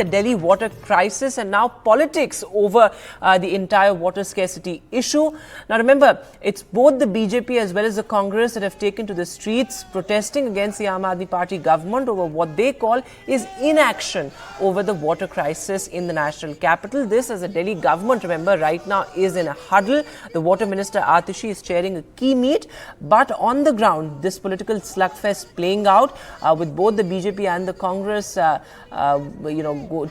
The Delhi water crisis and now politics over the entire water scarcity issue. Now remember, it's both the BJP as well as the Congress that have taken to the streets protesting against the Aam Aadmi Party government over what they call is inaction over the water crisis in the national capital. This as the Delhi government, remember, right now is in a huddle. The water minister Atishi is chairing a key meet, but on the ground this political slugfest playing out with both the BJP and the Congress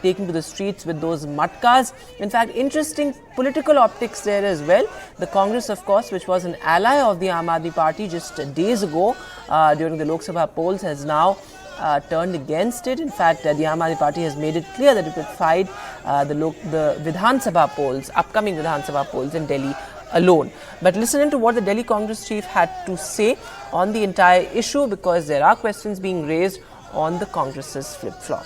taking to the streets with those matkas. In fact, interesting political optics there as well. The Congress, of course, which was an ally of the Aam Aadmi Party just days ago during the Lok Sabha polls, has now turned against it. In fact, the Aam Aadmi Party has made it clear that it would fight the Vidhan Sabha polls, upcoming Vidhan Sabha polls in Delhi alone. But listen to what the Delhi Congress chief had to say on the entire issue, because there are questions being raised on the Congress's flip-flop.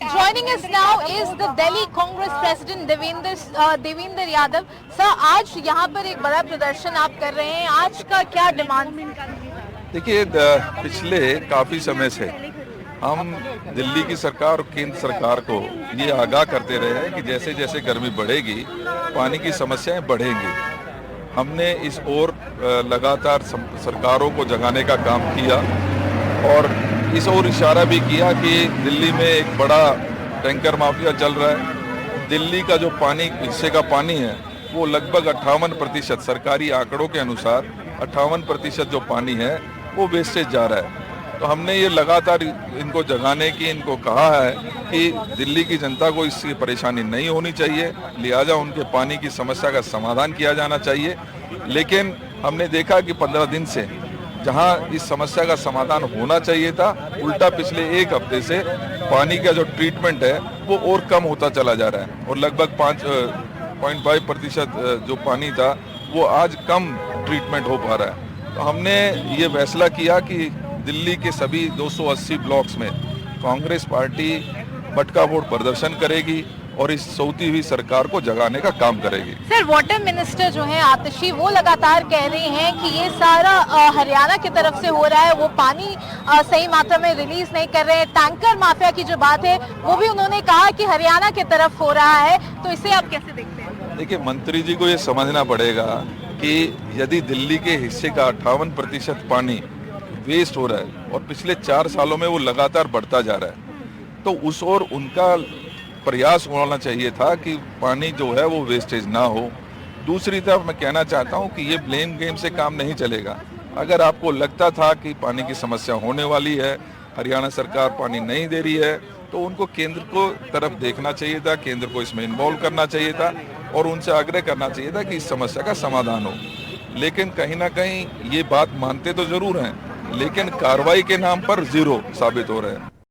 Joining us now is the Delhi Congress President Devendra Yadav. Sir, आज यहाँ पर एक बड़ा प्रदर्शन आप कर रहे हैं. आज का क्या डिमांड? देखिए, पिछले काफी समय से हम दिल्ली की सरकार और केंद्र सरकार को ये आगाह करते रहे हैं कि जैसे जैसे गर्मी बढ़ेगी पानी की समस्याएं बढ़ेंगी. हमने इस ओर लगातार सरकारों को जगाने का काम किया और इस ओर इशारा भी किया कि दिल्ली में एक बड़ा टैंकर माफिया चल रहा है. दिल्ली का जो हिस्से का पानी है वो लगभग 58% सरकारी आंकड़ों के अनुसार 58% जो पानी है वो वेस्टेज जा रहा है. तो हमने ये लगातार इनको जगाने की इनको कहा है कि दिल्ली की जनता को इसकी परेशानी नहीं होनी चाहिए, लिहाजा उनके पानी की समस्या का समाधान किया जाना चाहिए. लेकिन हमने देखा कि 15 दिन से जहां इस समस्या का समाधान होना चाहिए था, उल्टा पिछले एक हफ्ते से पानी का जो ट्रीटमेंट है वो और कम होता चला जा रहा है और लगभग 5.5% जो पानी था वो आज कम ट्रीटमेंट हो पा रहा है. तो हमने ये फैसला किया कि दिल्ली के सभी 280 ब्लॉक्स में कांग्रेस पार्टी मटका वोट प्रदर्शन करेगी और इस सोती हुई सरकार को जगाने का काम करेगी. सर, वाटर मिनिस्टर जो है आतिशी, वो लगातार कह रहे हैं कि ये सारा हरियाणा की तरफ से हो रहा है, वो पानी सही मात्रा में रिलीज नहीं कर रहे हैं. टैंकर माफिया की जो बात है वो भी उन्होंने कहा कि हरियाणा की तरफ हो रहा है. तो इसे आप कैसे देखते हैं? देखिए, मंत्री जी को ये समझना पड़ेगा कि यदि दिल्ली के हिस्से का 58% पानी वेस्ट हो रहा है और पिछले 4 सालों में वो लगातार बढ़ता जा रहा है, तो उस ओर उनका प्रयास होना चाहिए था कि पानी जो है वो वेस्टेज ना हो. दूसरी तरफ मैं कहना चाहता हूं कि ये ब्लेम गेम से काम नहीं चलेगा. अगर आपको लगता था कि पानी की समस्या होने वाली है, हरियाणा सरकार पानी नहीं दे रही है, तो उनको केंद्र को तरफ देखना चाहिए था, केंद्र को इसमें इन्वॉल्व करना चाहिए था और उनसे आग्रह करना चाहिए था कि इस समस्या का समाधान हो. लेकिन कहीं ना कहीं ये बात मानते तो जरूर हैं, लेकिन कार्रवाई के नाम पर जीरो साबित हो रहे हैं.